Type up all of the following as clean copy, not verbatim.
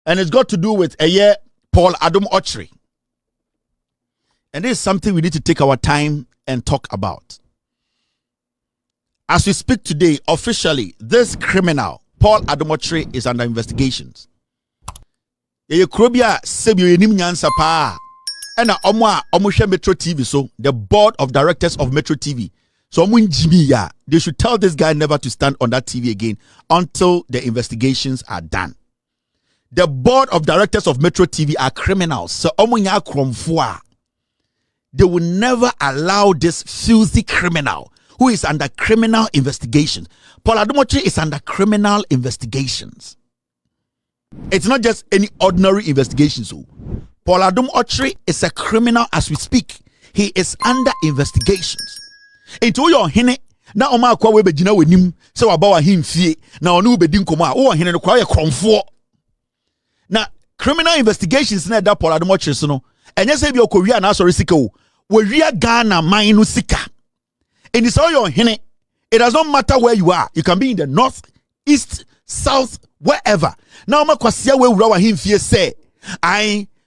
And it's got to do with a year Paul Adom-Otchere. And this is something we need to take our time and talk about. As we speak today, officially, this criminal, Paul Adom-Otchere, is under investigations. And Metro TV, so the board of directors of Metro TV. So they should tell this guy never to stand on that TV again until the investigations are done. The board of directors of Metro TV are criminals. So they will never allow this filthy criminal who is under criminal investigations. Paul Adom-Otchere is under criminal investigations. It's not just any ordinary investigation. So Paul Adom-Otchere is a criminal as we speak. He is under investigations. Into your hene na oma akwa we begina wanim se waba himfie na onu bedi nkoma wo hene no kwa ye kromfo. Na criminal investigations na da Paul Adom-Otchere so no enye se bi okowia na asori sika o wawia Ghana man no sika. And it's all your hene. It does not matter where you are. You can be in the north, east, south, wherever. Now ma kwasia we wura wa himfie say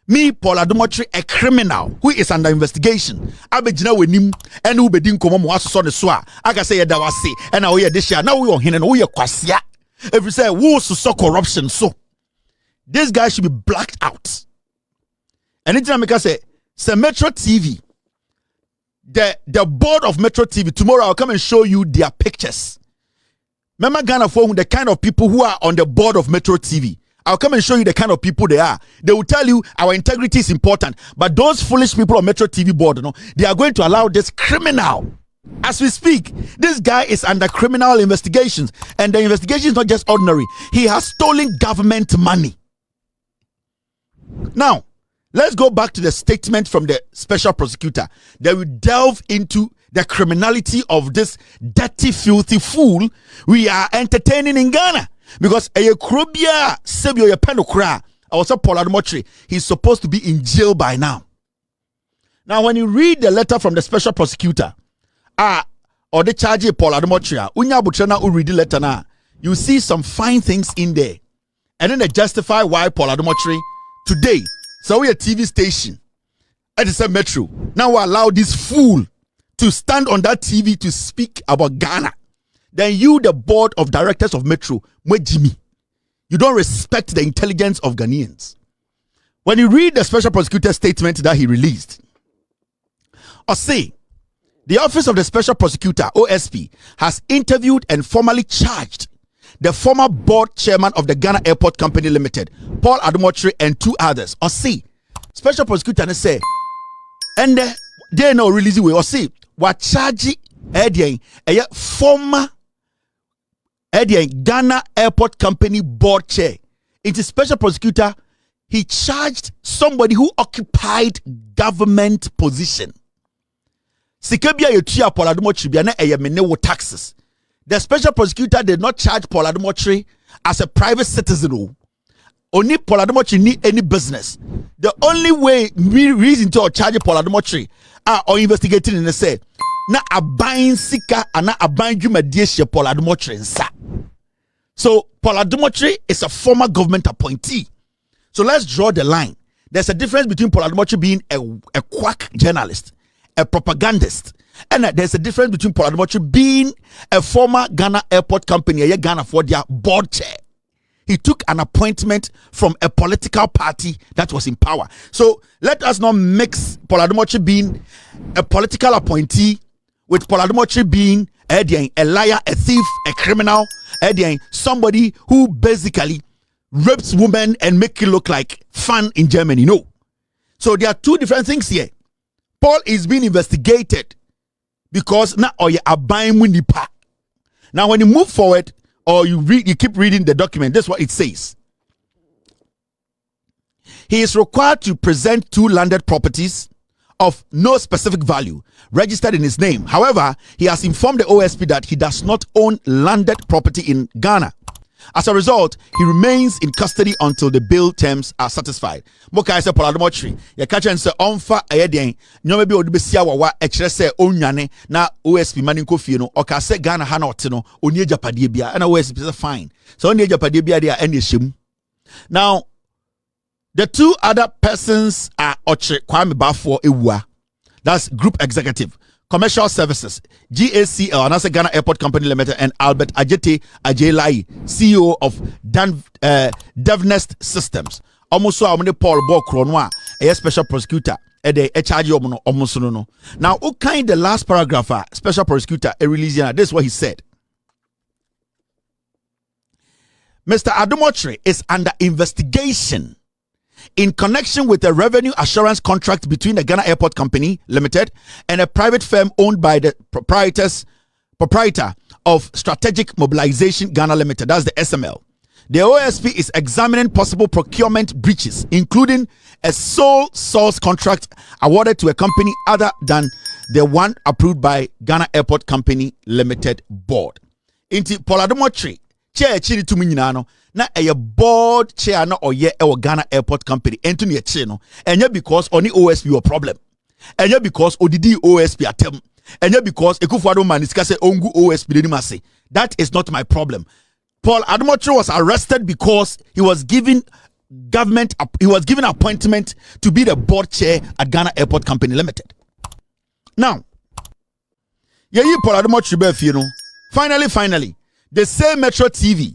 me Paul Adom-Otchere, a criminal who is under investigation. Abegina wenim and who bedin komo mo aso ne so a aka say yeda wase and na wo ye de now we on hene no wo ye kwasia. If you say wo so corruption so this guy should be blacked out. And anytime I say Metro TV, the board of Metro TV, tomorrow I'll come and show you their pictures. Remember Ghana for the kind of people who are on the board of Metro TV. I'll come and show you the kind of people they are. They will tell you our integrity is important. But those foolish people on Metro TV board, they are going to allow this criminal. As we speak, this guy is under criminal investigations. And the investigation is not just ordinary. He has stolen government money. Now, let's go back to the statement from the special prosecutor. They will delve into the criminality of this dirty, filthy fool we are entertaining in Ghana. Because a Krobia Sebio Penokra, I was a Paul Adom-Otchere, he's supposed to be in jail by now. Now, when you read the letter from the special prosecutor, or the charge Paul Adom-Otchere, Unya Butrena who read the letter now, you see some fine things in there. And then they justify why Paul Adom-Otchere today, so we a TV station, at the Metro, now we allow this fool to stand on that TV to speak about Ghana. Then you, the board of directors of Metro, Jimmy, you don't respect the intelligence of Ghanaians. When you read the special prosecutor's statement that he released, or say, the office of the special prosecutor, OSP, has interviewed and formally charged the former board chairman of the Ghana Airport Company Limited, Paul Adom-Otchere, and 2 others. Or say, special prosecutor say, and they no release way. Or say, what charge a former Ghana Airport Company board chair. Into special prosecutor, he charged somebody who occupied government position. Sikebia yetua Paul Adom-Otchere na eyemene taxes. The special prosecutor did not charge Paul Adom-Otchere as a private citizen. Only Paul Adom-Otchere need any business. The only way reason to charge Paul Adom-Otchere or investigating in the say na abain sika ana abain dwumadie Paul Adom-Otchere nsa. So Paul Adom-Otchere is a former government appointee. So let's draw the line. There's a difference between Paul Adom-Otchere being a quack journalist, a propagandist, and there's a difference between Paul Adom-Otchere being a former Ghana Airport Company, a Ghana for their board chair. He took an appointment from a political party that was in power. So let us not mix Paul Adom-Otchere being a political appointee with Paul Adom-Otchere being a liar, a thief, a criminal, somebody who basically rapes women and make it look like fun in Germany. No. So there are 2 different things here. Paul is being investigated because now now when you move forward or you keep reading the document, that's what it says. He is required to present 2 landed properties of no specific value registered in his name. However, he has informed the OSP that he does not own landed property in Ghana. As a result, he remains in custody until the bail terms are satisfied. Moka ise Paul Adom-Otchere, ye ka chen se onfa ayeden nyoma bi odbesia wawa ekire se onwane na OSP maninko fie no oka se Ghana ha na ote no oni ejapade bia na OSP say fine. So oni ejapade bia dia ene hyem. Now, The two other persons are Oche Kwame Bafo Ewa, that's Group Executive, Commercial Services, GACL, and that's a Ghana Airport Company Limited, and Albert Ajete Ajelai, CEO of DevNest Systems. Almost so I'm Paul Bokronwa, a special prosecutor. Now, okay, the last paragraph, special prosecutor, this is what he said. Mr. Adom-Otchere is under investigation in connection with a revenue assurance contract between the Ghana Airport Company Limited and a private firm owned by the proprietor of Strategic Mobilization Ghana Limited, that's the SML. The OSP is examining possible procurement breaches, including a sole source contract awarded to a company other than the one approved by Ghana Airport Company Limited Board. Inti Paul Adom-Otchere chair chiri to me no na a board chair no oye e Ghana Airport Company ento ne chair no enye because oni OSP your problem, enye because odidi OSP atem, enye because Ekufuado man iska say ongu OSP de mase. That is not my problem. Paul Adom-Otchere was arrested because he was given appointment to be the board chair at Ghana Airport Company Limited. Now, Paul Adom-Otchere finally, the same Metro TV,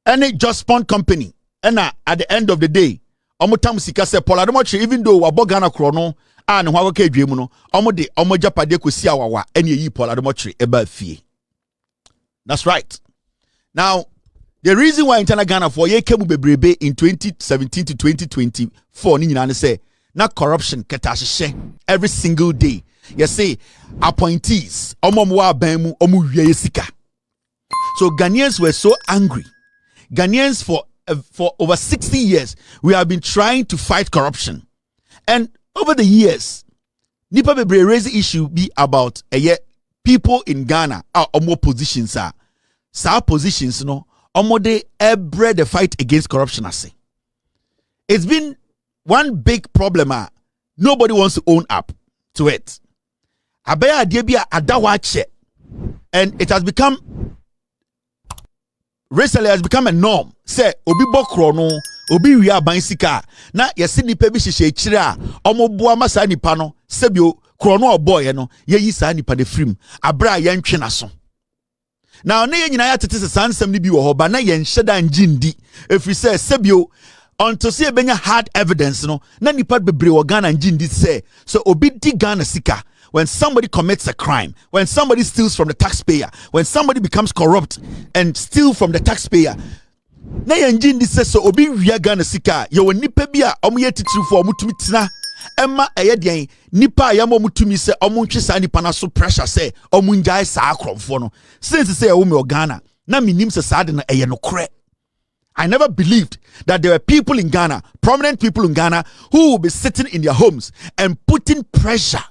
any Just Spawn company, and at the end of the day, Omotam Sika said Paul Adom-Otchere, even though Wabo Ghana Chrono and Wawake Dreamuno, Omode Omojapade Kusia Wawa, any Paul Adom-Otchere eba fee. That's right. Now, the reason why internal Ghana for ye came bebrebe in 2017 to 2024 ni nyina say na corruption ketashye every single day. You see appointees omomwa banmu omu wie sika. So Ghanaians were so angry. Ghanaians for over 60 years we have been trying to fight corruption. And over the years nipa bebre raise the issue be about people in Ghana are omo positions are sa positions no omode ebre the fight against corruption ase. It's been one big problem. Nobody wants to own up to it. Abaya adebia Adom-Otchere, and it has become recently a norm. Say obi bokro no obi wi abansika na yesi nipa bi hihye kire a omoboa masa nipa no sebio krono oboy no yeyi sa nipa de frim abra yentwe naso. Now, ne nyina ya tete sansem ni bi wo ho ba na yen hyeda njindi efri se sebio until see benya hard evidence no na nipa bebre wo Ghana njindi say so obi di Ghana sika when somebody commits a crime, when somebody steals from the taxpayer, when somebody becomes corrupt and steal from the taxpayer, na yen njindi say so obi wi Ghana sika ye wo nipa bi a omo ye titiri fo omo tumi tina Emma Ayadian Nipa Yamo Mutumi say Omunchi Sani Panaso pressure say Omunjai Sakrom Fono. Since say Umi Ghana, na minim se sadina no kre. I never believed that there were people in Ghana, prominent people in Ghana, who will be sitting in their homes and putting pressure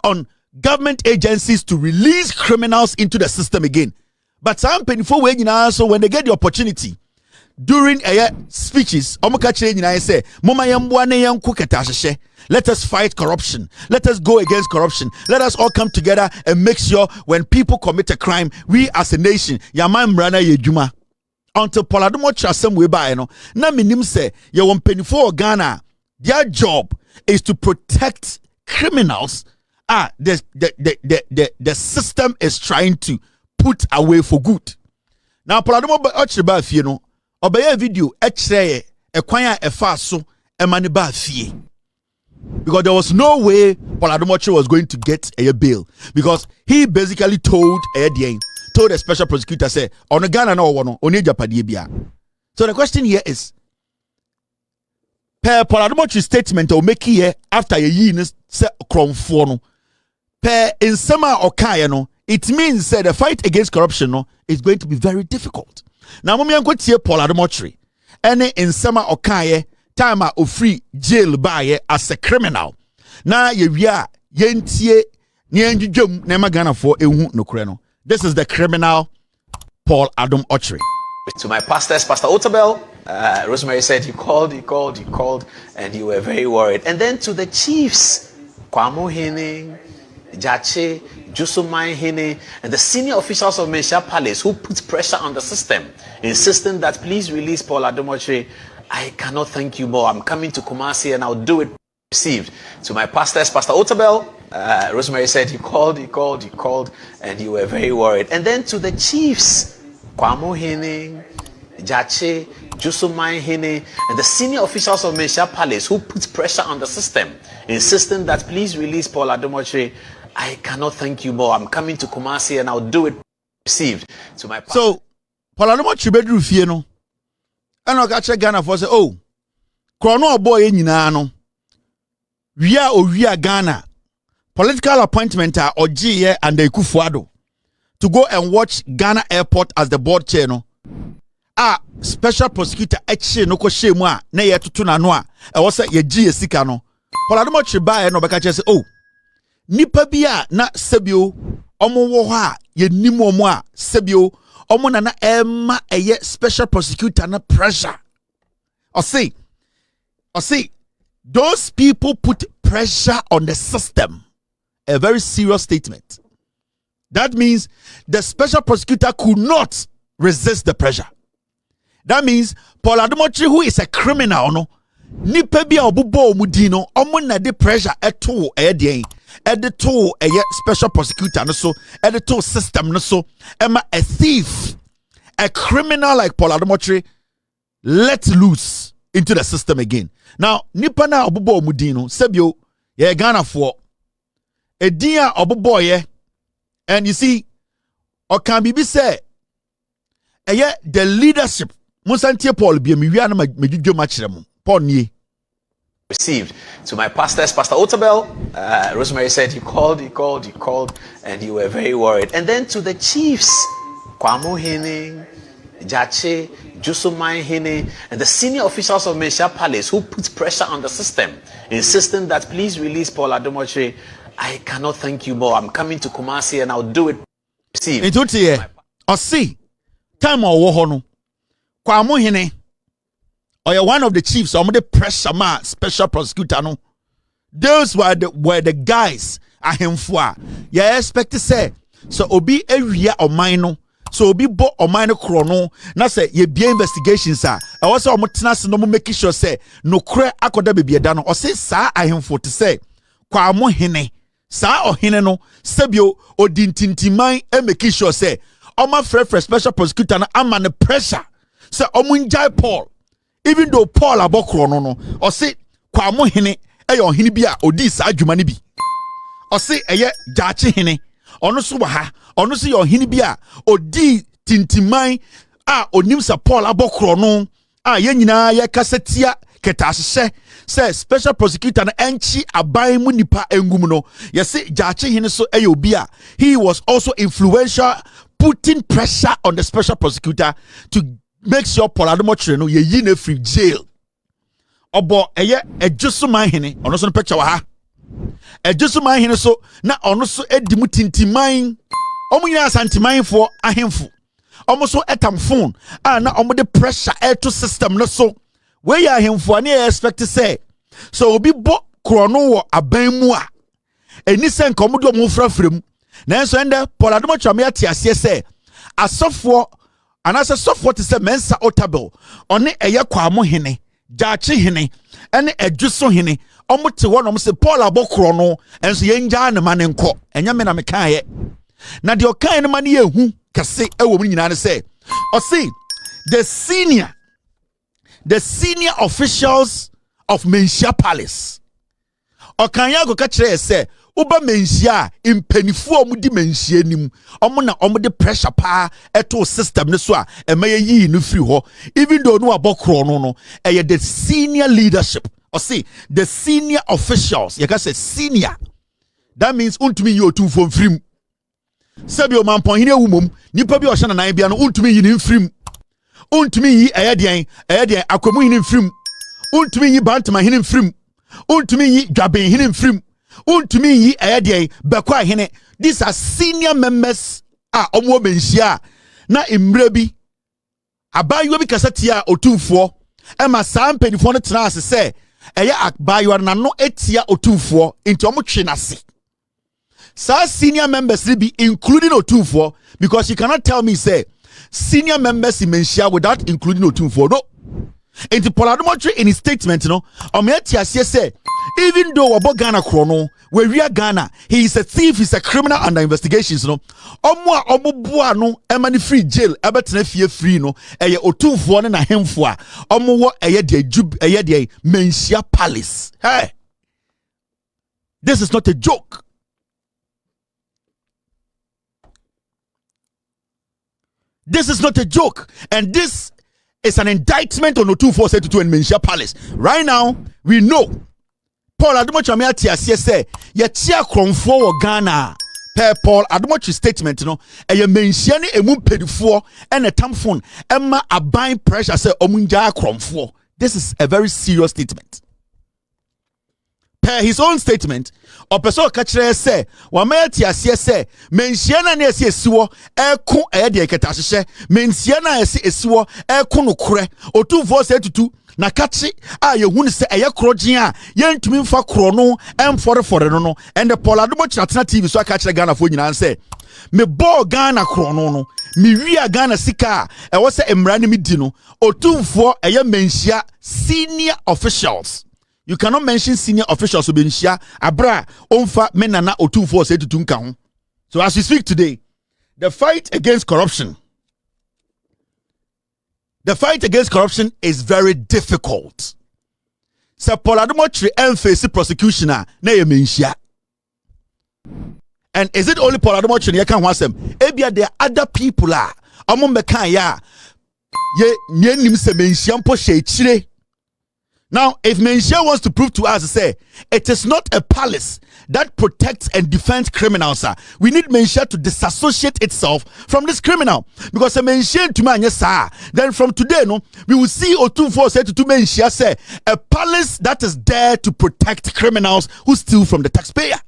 on government agencies to release criminals into the system again. But some painful way so when they get the opportunity during speeches, say, let us fight corruption. Let us go against corruption. Let us all come together and make sure when people commit a crime, we as a nation, Yaman Mrana Yejuma. Until Paul Adom-Otchere some way by no, na minim say ye won penifo Ghana. Their job is to protect criminals. The system is trying to put away for good. Now Paul Adom-Otchere ba fie no, obeye video ekyere e kwan a efa so e mane ba fie. Because there was no way Paul Adom-Otchere was going to get a bail, because he basically told the special prosecutor say on Ghana no wono oni japade bia. So the question here is, per Paul Adom-Otchere statement o make here after ye yi say kromfo no per insema okaye no, it means the fight against corruption no is going to be very difficult. Now mommy anko tie Paul Adom-Otchere ene insema okaye time of free jail by as a criminal. Na ye wia yentie ni enjudwam na magana for ehu nokre no. This is the criminal Paul Adom-Otchere. To my pastors, Pastor Otabel, Rosemary said you called, and you were very worried. And then to the chiefs, Kwamo Hene, Jache, Jusumai Hene, and the senior officials of Manhyia Palace who put pressure on the system, insisting that please release Paul Adom-Otchere I cannot thank you more. I'm coming to Kumasi and I'll do it. Received. To my pastors, Pastor Otumfuo, Rosemary said you called, and you were very worried. And then to the chiefs, Kwamo Hine, Jache, Jusumai Hine, and the senior officials of Manhyia Palace who put pressure on the system, insisting that please release Paul Adom-Otchere. I cannot thank you more. I'm coming to Kumasi and I'll do it. Received. To my so Paul Adom-Otchere bedru fie no. And I catch Ghana for say, oh, Chrono boy nyina no. We are Ghana. Political appointment are Oji and the Kufuado to go and watch Ghana Airport as the board chair no. Special prosecutor Eche no ko shemu a na ye tutu na no a e wo se ye gi esika no. Paul Adom-Otchere ba no beka say, oh, nipa bi a na sebio omo wo ho a ye nim omo a sebio omo na emma eye special prosecutor na pressure. Or see, those people put pressure on the system. A very serious statement. That means the special prosecutor could not resist the pressure. That means Paul Adom-Otchere, who is a criminal, no, nipa bi a obubo omudi no, omo na de pressure eto edien, to a special prosecutor no so, to system no so, emma a thief, a criminal like Paul Adom-Otchere let loose into the system again. Now, nipa na obubo omudi no, sebio ye Ghana for a dear obubo ye, and you see, or can be say, the leadership. Musantie Paul be mi wiana medwudwo machirem Paul nie. Received. To my pastors, Pastor Otumfuo, Rosemary said you called, and you were very worried. And then to the chiefs, Kwamo Hine, Jache, Jusumai Hine, and the senior officials of Manhyia Palace who put pressure on the system, insisting that please release Paul Adom-Otchere. I cannot thank you more. I'm coming to Kumasi and I'll do it. Received. Into here, or see, time or wohono. Kwamo Hine, or you're one of the chiefs, or the pressure man, special prosecutor. No, those were the guys. Ahemfua. You expect to say so. Obi area or mine. So obi bo or mine chrono. Now say ye be investigations. I also almost no making sure say no cre akoda be done or say sa ahemfo to say Kwamo Hine. Sa or Hine no sebio or dintintimai and making sure say all my friend special prosecutor na am under pressure. Say omunjai Paul, even though Paul abokro no or say Kwamo Hine eyo hini bia odi sa adwuma ni bi or say eye Jache Hine ono so wa ha ono so yo hini bia odi tintimai onim sa Paul abokro no ye nyina ye kasetia ketahye say special prosecutor na enchi aban mu nipa engum no ye say Jache Hine so eyo bia he was also influential, putting pressure on the special prosecutor to make sure Paul Adom-Otchere no ye yin free jail. Obo eye Jusumai Hine ono so no picture wa ha. Jusumai Hine so na ono so edimu tintiman. Omo nyina santiman for ahemfo. Omo so etam phone na omo de pressure to system no so. We ya ahemfo na expect to say. So obi bo krono wo aban mu a. Eni sen komo do mo frafrem. Na enso ende Paul Adom-Otchere me atiase say asofo and as a software to say Mensa Otabel on it Kwamo Hine, Jache Hine, and a Juso Hine, almost to one of the Paul Abokrono, and so Yenja and man and co, and Yamena Mekaye. Now, the kind of money who can say a woman in say, or see the senior officials of Manhyia Palace. Or can you go catch say, Uba Manhyia in Penifo Mudi Manhyia nim, omo de pressure pa eto system ne so a emaye yi no free ho, even though no abokro no the senior leadership or see the senior officials. You can say senior, that means untumi yi Otumfuo mfrim sebio mampon hine wumom nipa bi o hye na nan bia no untumi yi mfrim untumi yi eyedian akomu hine mfrim untumi yi bantama hine mfrim untumi yi dwaben hine mfrim untumi yi eyedian bekwa hine. These are senior members omo Manhyia na imre bi abayo bi kasatia Otumfuo ema saa mpanifo no tena ase se eye abayo na no etia Otumfuo into omo twe nase. Sa senior members be including Otumfuo, because you cannot tell me say senior members in Manhyia without including Otumfuo. No, Into Paul Adom-Otchere in his statement, say, even though Wabo Ghana Chrono, where we are Ghana, he is a thief, he's a criminal under investigations, emani free jail, ebetenefie free no, Otumfuo na hemfua, wo de Manhyia palace. Hey, this is not a joke. This is not a joke, and this is an indictment on Otumfuo and Manhyia palace. Right now, we know Paul Adom-Otchere say ye tia kromfo wo Ghana per Paul Adom-Otchere statement Manhyia ne emu pedifo and a tamphone emma aban pressure say omunja kromfo. This is a very serious statement. Per his own statement, Opeso Kachere say, Wameti say, Manhyia na ne esiwo eko de eketahye, Manhyia na esiwo eko no kure, Otumfuo say tutu na kachi a yehunu se eye krogin a yentumi mfa kro no emfore no and the Paul Adom-Otchere atena TV so aka kire Ghana fo nyina say me ball Ghana kro no me wia Ghana sika e wo se emra ne me di no Otumfuo eye Manhyia senior officials. You cannot mention senior officials Manhyia abra onfa menana Otumfuo say tutu nka ho. So as we speak today, the fight against corruption is very difficult. So Paul Adom-Otchere face prosecution na ye Manhyia. And is it only Paul Adom-Otchere you can want them? Ebia there are other people among mekan ya ye nyenim se Manhyia mpo hye. Now, if Manhyia wants to prove to us, say, it is not a palace that protects and defends criminals, we need Manhyia to disassociate itself from this criminal. Because a Manhyia to man, yes, then from today, no, we will see Otumfuo say to Manhyia, say, a palace that is there to protect criminals who steal from the taxpayer.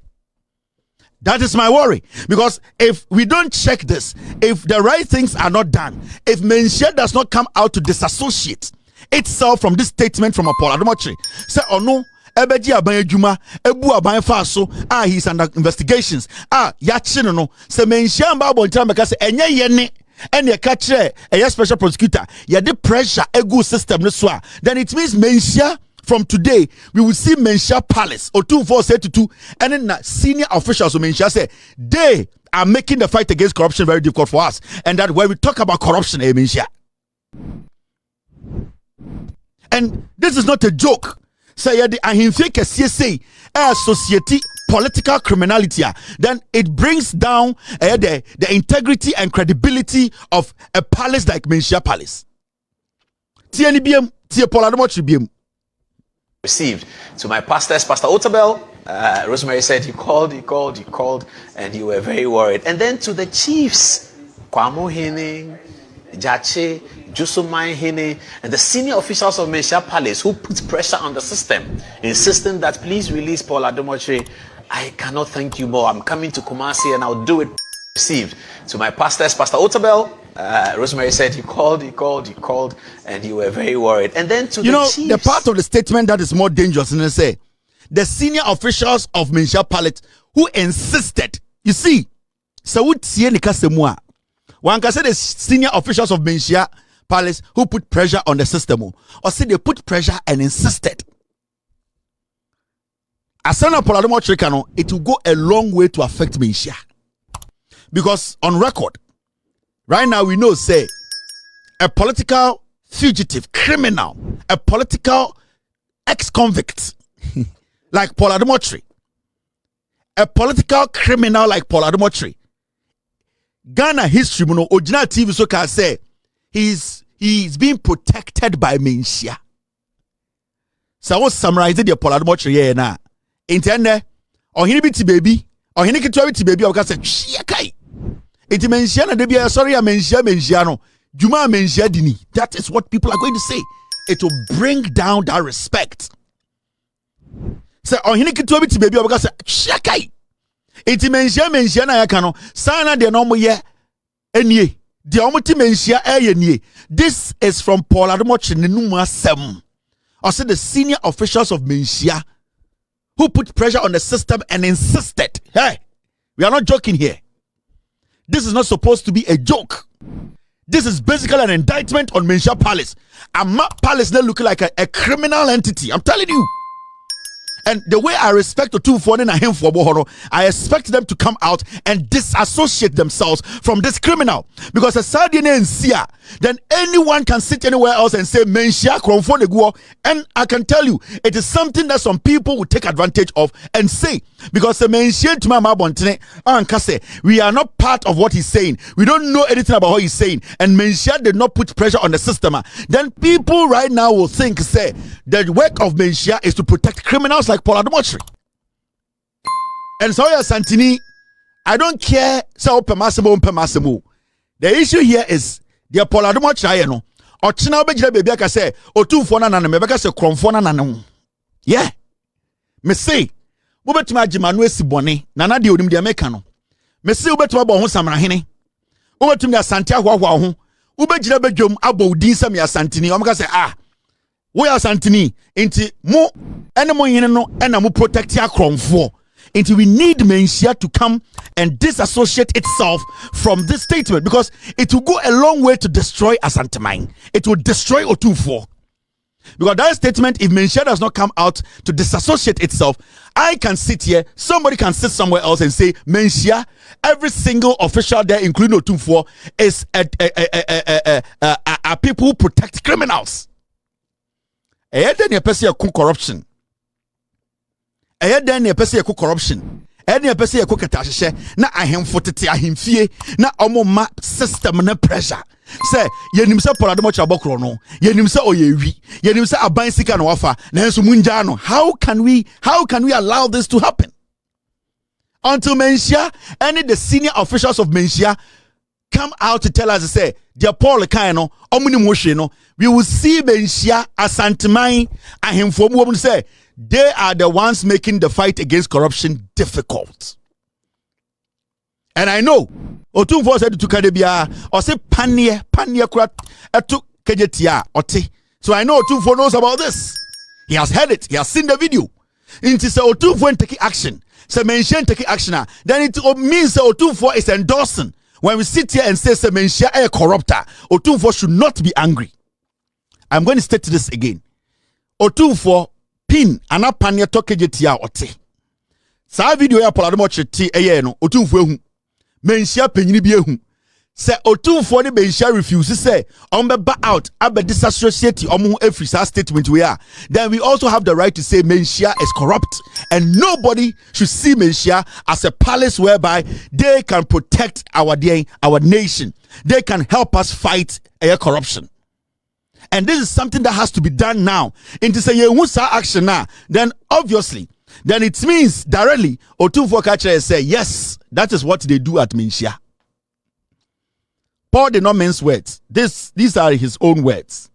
That is my worry. Because if we don't check this, if the right things are not done, if Manhyia does not come out to disassociate itself from this statement from Paul Adom-Otchere, say no ebeji aban adwuma ebu aban fa so he's under investigations ya chi no say Manhyia mba abontra meka say enye ye ne ene ka kire a special prosecutor ye the pressure egu system no so then it means Manhyia from today we will see Manhyia palace Otumfuo say to and na senior officials of Manhyia say they are making the fight against corruption very difficult for us, and that when we talk about corruption Manhyia. And this is not a joke. Say the ahimfe kesiye say society political criminality, then it brings down the integrity and credibility of a palace like Manhyia palace. Tie ni biem, tie Paul Adom-Otchere biem. Received to my pastors, Pastor Otumfuo. Rosemary said you called, and you were very worried. And then to the chiefs, Kwamo Hene, Jache, Jusumai Hene, and the senior officials of Manhyia Palace who put pressure on the system, insisting that please release Paul Adom-Otchere. I cannot thank you more. I'm coming to Kumasi and I'll do it. Received to my pastors, Pastor Otumfuo. Rosemary said you called, and you were very worried. And then to the chiefs. The part of the statement that is more dangerous, and they say the senior officials of Manhyia Palace who insisted. You see, so would see one can say the senior officials of Manhyia Palace who put pressure on the system, or say they put pressure and insisted. As Paul Adom-Otchere, it will go a long way to affect Manhyia. Because on record, right now we know, say, a political fugitive, criminal, a political ex-convict like Paul Adom-Otchere, a political criminal like Paul Adom-Otchere, Ghana history, original TV so can say he's being protected by Manhyia. So I was summarizing the Paul Adom-Otchere here now. Intende, or he be baby, or he need to baby, or can say, Shiakai. It Manhyia na debi sorry, Manhyia no. Juma Manhyia dini. That is what people are going to say. It will bring down that respect. So, or he need to baby, or can say, Shiakai. It Manhyia na yakano. Sana de no mo ye enye. The omoti Manhyia enye. This is from Paul Adom-Otchere nenuma sem. Also the senior officials of Manhyia who put pressure on the system and insisted. Hey, we are not joking here. This is not supposed to be a joke. This is basically an indictment on Manhyia Palace. Ama Palace now looking like a criminal entity. I'm telling you. And the way I respect Otumfuo and him for Bohoro, I expect them to come out and disassociate themselves from this criminal. Because a Sardine and Sia, then anyone can sit anywhere else and say Manhyia Kromfo Neguo. And I can tell you, it is something that some people will take advantage of and say. Because the Manhyia to Mama Bontine Ankase, we are not part of what he's saying. We don't know anything about what he's saying. And Manhyia did not put pressure on the system. Then people right now will think, say, the work of Manhyia is to protect criminals like Adom-Otchere. And so Santini, I don't care. So the issue here is the Adom-Otchere no. Ochina bejira baby aka say Otumfuo na nanu mebeka say Kromfo na nanu. Yeah. Me say wo betuma agima no esibone na na de onim de meka no. Me say wo betuma bo ho samrahene. Wo betuma ya Asante ahwahwa ho. Wo bejira bedwom abo udin sam ya Santini. O meka say we are Santini inti mo ene mo yene no ena mo protect ya Kromfo. Inti we need Manhyia to come and disassociate itself from this statement because it will go a long way to destroy Asanteman. It will destroy Otumfuo. Because that statement, if Manhyia does not come out to disassociate itself, I can sit here, somebody can sit somewhere else and say, Manhyia, every single official there, including Otumfuo, is a people who protect criminals. Corruption. Corruption. Na ahemfo tete ahemfie na omoma system na pressure. Say yenim se Adom-Otchere abokro no, yenim se oyewi, yenim se aban sika no wafa, na enso munja no. How can we allow this to happen? Until Manhyia, any the senior officials of Manhyia come out to tell us, say, dear Paul Kaino, omuni moshe no, we will see Manhyia Asanteman ahemfo mu say they are the ones making the fight against corruption difficult. And I know Otumfuo said to Kadebia or say panie krat etu kejetia ote. So I know Otumfuo knows about this. He has heard it, he has seen the video. Into say Otumfuo taking action. Say Manhyia taking action, then it means that Otumfuo is endorsing. When we sit here and say Manhyia a corrupter, Otumfuo should not be angry. I'm going to state this again. Otumfuo pin anapanya tokejetia ote. Sa video ya Adom-Otchere ti no Otumfuo hu. Manhyia penyini bi ehu. Se Otumfuo ne Manhyia refuse say ombe out abe disassociate omo every statement we are. Then we also have the right to say Manhyia is corrupt and nobody should see Manhyia as a palace whereby they can protect our nation. They can help us fight corruption. And this is something that has to be done now. Into say action now, then obviously, then it means directly Otumfuo Kachere say yes, that is what they do at Manhyia. Paul did not mince words. These are his own words.